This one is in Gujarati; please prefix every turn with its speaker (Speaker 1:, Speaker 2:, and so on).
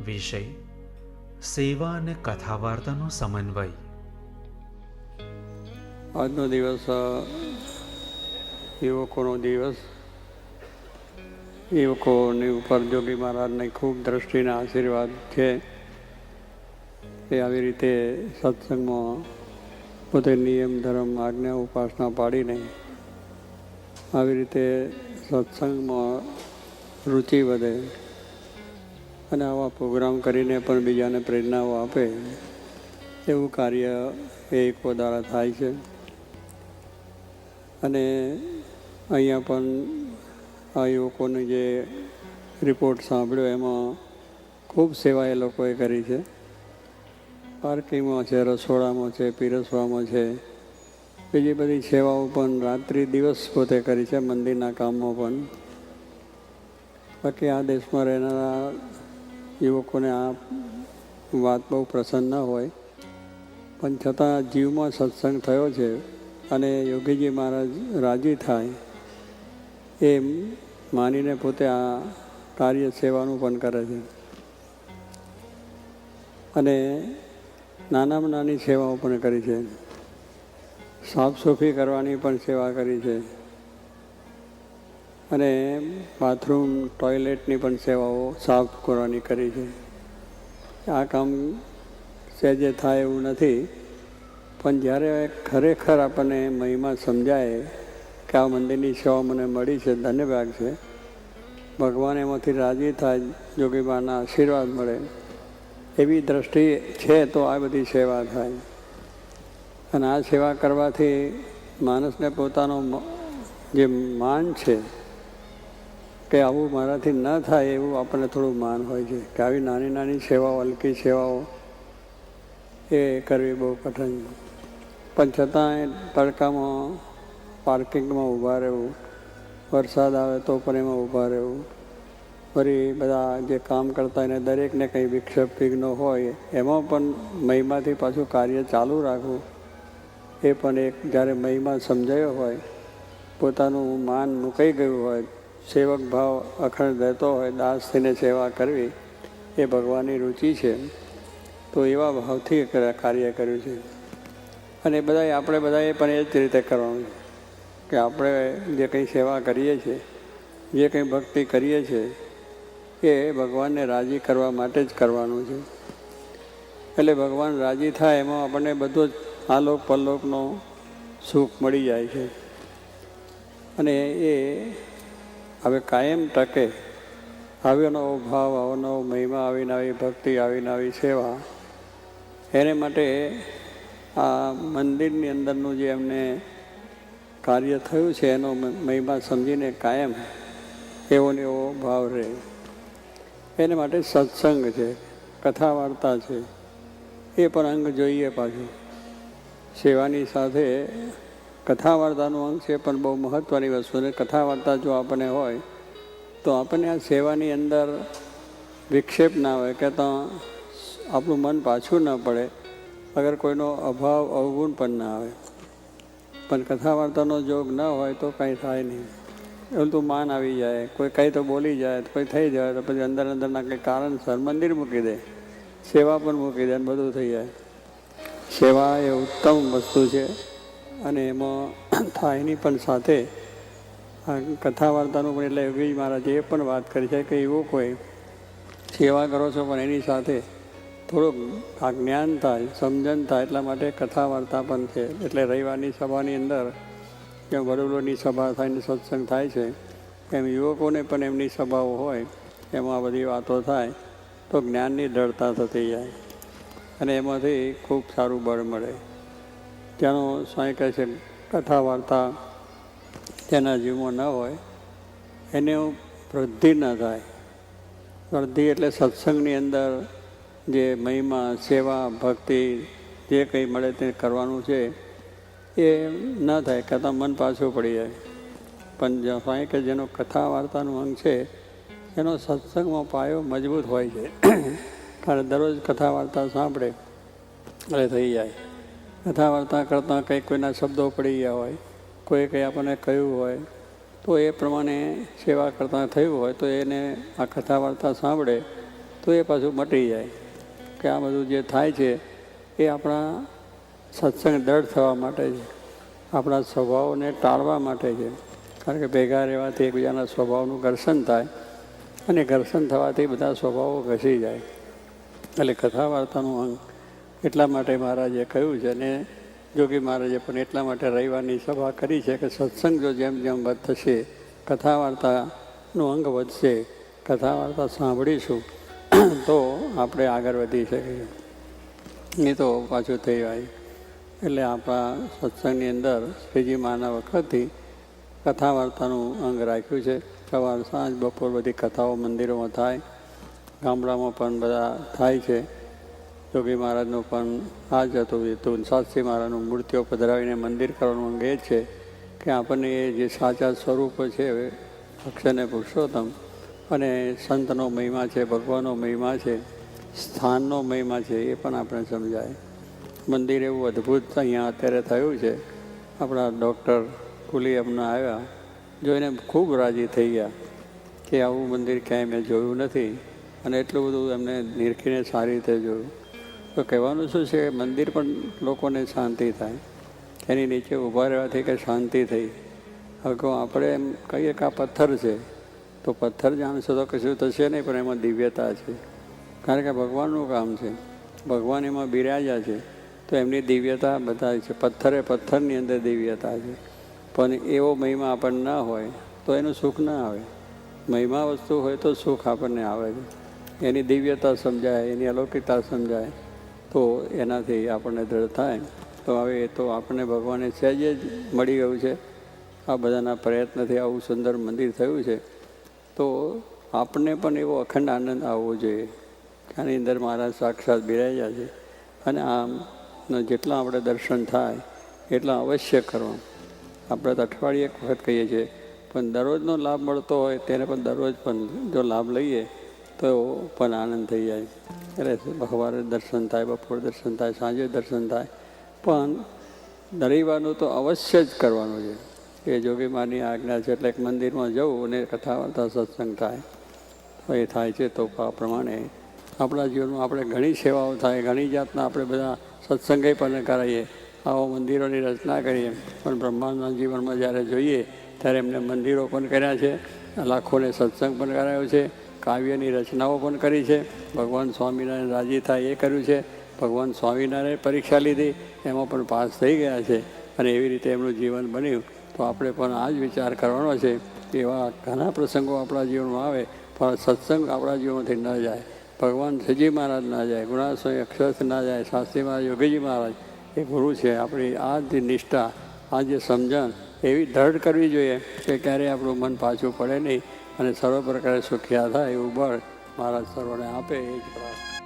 Speaker 1: વિષય સેવા અને કથા વાર્તાનો સમન્વય.
Speaker 2: આજનો દિવસ યુવકોનો દિવસ. યુવકોની ઉપર જોગી મહારાજની ખૂબ દ્રષ્ટિના આશીર્વાદ છે. એ આવી રીતે સત્સંગમાં પોતે નિયમ ધર્મ આજ્ઞા ઉપાસના પાડીને આવી રીતે સત્સંગમાં રુચિ વધે અને આવા પ્રોગ્રામ કરીને પણ બીજાને પ્રેરણાઓ આપે એવું કાર્ય એ ઇકો દ્વારા થાય છે. અને અહીંયા પણ આ યુવકોને જે રિપોર્ટ સાંભળ્યો એમાં ખૂબ સેવા એ લોકોએ કરી છે. પાર્કિંગમાં છે, રસોડામાં છે, પીરસવામાં છે, બીજી બધી સેવાઓ પણ રાત્રિ દિવસ પોતે કરી છે, મંદિરના કામમાં પણ. બાકી આ દેશમાં રહેનારા યુવકોને આ વાત બહુ પ્રસન્ન ન હોય, પણ છતાં જીવમાં સત્સંગ થયો છે અને યોગીજી મહારાજ રાજી થાય એમ માનીને પોતે આ કાર્ય સેવાનું પણ કરે છે. અને નાનામાં નાની સેવાઓ પણ કરી છે. સાફ સફાઈ કરવાની પણ સેવા કરી છે અને બાથરૂમ ટોયલેટની પણ સેવાઓ સાફ કરવાની કરી છે. આ કામ સહેજે થાય એવું નથી, પણ જ્યારે ખરેખર આપણને મહિમા સમજાય કે આ મંદિરની સેવા મને મળી છે, ધન્યવાદ છે, ભગવાન એમાંથી રાજી થાય, જોગીબાના આશીર્વાદ મળે એવી દ્રષ્ટિ છે તો આ બધી સેવા થાય. અને આ સેવા કરવાથી માણસને પોતાનો જે માન છે કે આવું મારાથી ન થાય એવું આપણને થોડું માન હોય છે કે આવી નાની નાની સેવાઓ, હલકી સેવાઓ એ કરવી બહુ કઠિન. પણ છતાંય તડકામાં પાર્કિંગમાં ઊભા રહેવું, વરસાદ આવે તો પણ એમાં ઊભા રહેવું, ફરી બધા જે કામ કરતા એને દરેકને કંઈ વિક્ષેપ વિઘ્ન હોય એમાં પણ મહિમાથી પાછું કાર્ય ચાલુ રાખવું એ પણ એક જ્યારે મહિમા સમજાયો હોય, પોતાનું માન મુકાઈ ગયું હોય, સેવક ભાવ અખંડ રહેતો હોય, દાસ થઈને સેવા કરવી એ ભગવાનની રુચિ છે. તો એવા ભાવથી કાર્ય કર્યું છે. અને આપણે બધાએ પણ એ જ રીતે કરવાનું કે આપણે જે કંઈ સેવા કરીએ છીએ, જે કંઈ ભક્તિ કરીએ છીએ એ ભગવાનને રાજી કરવા માટે જ કરવાનું છે. એટલે ભગવાન રાજી થાય એમાં આપણને બધો જ આલોક પરલોકનો સુખ મળી જાય છે. અને એ હવે કાયમ ટકે આવ્યો નવો ભાવ, આવો નવો મહિમા, આવીને આવી ભક્તિ, આવીને આવી સેવા, એને માટે આ મંદિરની અંદરનું જે એમને કાર્ય થયું છે એનો મહિમા સમજીને કાયમ એવો ને એવો ભાવ રહે. એને માટે સત્સંગ છે, કથા વાર્તા છે, એ પણ અંગ જોઈએ. પાછું સેવાની સાથે કથા વાર્તાનું અંગ છે પણ બહુ મહત્ત્વની વસ્તુ. અને કથા વાર્તા જો આપણને હોય તો આપણને આ સેવાની અંદર વિક્ષેપ ના હોય કે તો આપણું મન પાછું ન પડે, અગર કોઈનો અભાવ અવગુણ પણ ના આવે. પણ કથા વાર્તાનો જોગ ન હોય તો કંઈ થાય નહીં. એવું તો માન આવી જાય, કોઈ કંઈ તો બોલી જાય, કોઈ થઈ જાય તો પછી અંદર અંદરના કંઈ કારણસર મંદિર મૂકી દે, સેવા પણ મૂકી દે અને બધું થઈ જાય. સેવા એ ઉત્તમ વસ્તુ છે અને એમાં થાયની પણ સાથે આ કથા વાર્તાનું પણ, એટલે યોગી મહારાજે એ પણ વાત કરી છે કે એવું કોઈ સેવા કરો છો પણ એની સાથે થોડુંક આ જ્ઞાન થાય, સમજણ થાય, એટલા માટે કથા વાર્તા પણ છે. એટલે રવિવારની સભાની અંદર જેમ વડીલોની સભા થઈને સત્સંગ થાય છે એમ યુવકોને પણ એમની સભાઓ હોય એમાં આ બધી વાતો થાય તો જ્ઞાનની દ્રઢતા થતી જાય અને એમાંથી ખૂબ સારું બળ મળે. ત્યાંનો સ્વામી કહે છે કથા વાર્તા તેના જીવમાં ન હોય એને વૃદ્ધિ ન થાય. વૃદ્ધિ એટલે સત્સંગની અંદર જે મહિમા, સેવા, ભક્તિ જે કંઈ મળે તે કરવાનું છે એ ન થાય, કથા મન પાછું પડી જાય. પણ સ્વામી કે જેનો કથા વાર્તાનું અંગ છે એનો સત્સંગમાં પાયો મજબૂત હોય છે. કારણ દરરોજ કથા વાર્તા સાંભળે એટલે થઈ જાય. કથા વાર્તા કરતાં કંઈક કોઈના શબ્દો પડી ગયા હોય, કોઈ કંઈ આપણને કહ્યું હોય તો એ પ્રમાણે સેવા કરતાં થયું હોય તો એને આ કથા વાર્તા સાંભળે તો તો એ પાછું મટી જાય કે આ બધું જે થાય છે એ આપણા સત્સંગ દૃઢ થવા માટે છે, આપણા સ્વભાવને ટાળવા માટે છે. કારણ કે ભેગા રહેવાથી એકબીજાના સ્વભાવનું ઘર્ષણ થાય અને ઘર્ષણ થવાથી બધા સ્વભાવો ઘસી જાય. એટલે કથા વાર્તાનું અંગ એટલા માટે મહારાજે કહ્યું છે અને જોગી મહારાજે પણ એટલા માટે રવિવારની સભા કરી છે કે સત્સંગ જો જેમ જેમ થશે, કથા વાર્તાનું અંગ વધશે, કથા વાર્તા સાંભળીશું તો આપણે આગળ વધી શકીએ. એ તો પાછું થઈ જાય. એટલે આપણા સત્સંગની અંદર શ્રીજી મહાના વખતથી કથા વાર્તાનું અંગ રાખ્યું છે. સવાર સાંજ બપોર બધી કથાઓ મંદિરોમાં થાય, ગામડામાં પણ બધા થાય છે. જોગી મહારાજનું પણ આ જ હતું. શાસ્ત્રી મહારાજનું મૂર્તિઓ પધરાવીને મંદિર કરવાનું અંગ એ છે કે આપણને એ જે સાચા સ્વરૂપ છે અક્ષર અને પુરુષોત્તમ અને સંતનો મહિમા છે, ભગવાનનો મહિમા છે, સ્થાનનો મહિમા છે, એ પણ આપણે સમજાય. મંદિર એવું અદ્ભુત અહીંયા અત્યારે થયું છે. આપણા ડૉક્ટર કુલી હમણાં આવ્યા, જોઈને ખૂબ રાજી થઈ ગયા કે આવું મંદિર ક્યાંય મેં જોયું નથી અને એટલું બધું એમને નિરખીને સારી રીતે જોયું. તો કહેવાનું શું છે, મંદિર પણ લોકોને શાંતિ થાય, એની નીચે ઊભા રહેવાથી કે શાંતિ થઈ. હવે કહું આપણે એમ કહીએ કે આ પથ્થર છે તો પથ્થર જાણશો તો કશું થશે નહીં, પણ એમાં દિવ્યતા છે. કારણ કે ભગવાનનું કામ છે, ભગવાન એમાં બિરાજ્યા છે તો એમની દિવ્યતા બતાવે છે. પથ્થરે પથ્થરની અંદર દિવ્યતા છે, પણ એવો મહિમા આપણને ના હોય તો એનું સુખ ના આવે. મહિમા વસ્તુ હોય તો સુખ આપણને આવે છે. એની દિવ્યતા સમજાય, એની અલૌકિકતા સમજાય તો એનાથી આપણને દ્રઢ થાય. તો હવે એ તો આપણને ભગવાને સહેજે જ મળી ગયું છે. આ બધાના પ્રયત્નથી આવું સુંદર મંદિર થયું છે. તો આપણને પણ એવો અખંડ આનંદ આવવો જોઈએ કે આની અંદર મહારાજ સાક્ષાત બિરાજ્યા છે. અને આમ જેટલા આપણે દર્શન થાય એટલા અવશ્ય કરવા. આપણે તો અઠવાડિયે એક વખત કહીએ છીએ, પણ દરરોજનો લાભ મળતો હોય તેને પણ દરરોજ પણ જો લાભ લઈએ તો પણ આનંદ થઈ જાય. એટલે સવારે દર્શન થાય, બપોર દર્શન થાય, સાંજે દર્શન થાય, પણ રવિવારનું તો અવશ્ય જ કરવાનું છે. એ જોગી માની આજ્ઞા છે. એટલે એક મંદિરમાં જવું અને કથા વાર્તા સત્સંગ થાય તો એ થાય છે. તો આ પ્રમાણે આપણા જીવનમાં આપણે ઘણી સેવાઓ થાય, ઘણી જાતના આપણે બધા સત્સંગે પણ કરાવીએ, આવો મંદિરોની રચના કરીએ. પણ બ્રહ્માંડના જીવનમાં જ્યારે જોઈએ ત્યારે એમને મંદિરો પણ કર્યા છે, લાખોને સત્સંગ પણ કરાયો છે, કાવ્યની રચનાઓ પણ કરી છે. ભગવાન સ્વામિનારાયણ રાજી થાય એ કર્યું છે. ભગવાન સ્વામિનારાયણ પરીક્ષા લીધી, એમાં પણ પાસ થઈ ગયા છે. અને એવી રીતે એમનું જીવન બન્યું. તો આપણે પણ આ જ વિચાર કરવાનો છે. એવા ઘણા પ્રસંગો આપણા જીવનમાં આવે, પણ સત્સંગ આપણા જીવનમાંથી ન જાય. ભગવાન શ્રીજી મહારાજ ના જાય, ગુણાસ્વામી અક્ષરથ ના જાય, શાસ્ત્રી મહારાજ, યોગીજી મહારાજ એ ગુરુ છે. આપણી આ જે નિષ્ઠા, આ જે સમજણ એવી દૃઢ કરવી જોઈએ કે ક્યારેય આપણું મન પાછું પડે નહીં અને સર્વ પ્રકારે સુખિયા થાય એવું બળ મહારાજ સર્વને આપે. એ જ પ્રાર્થના.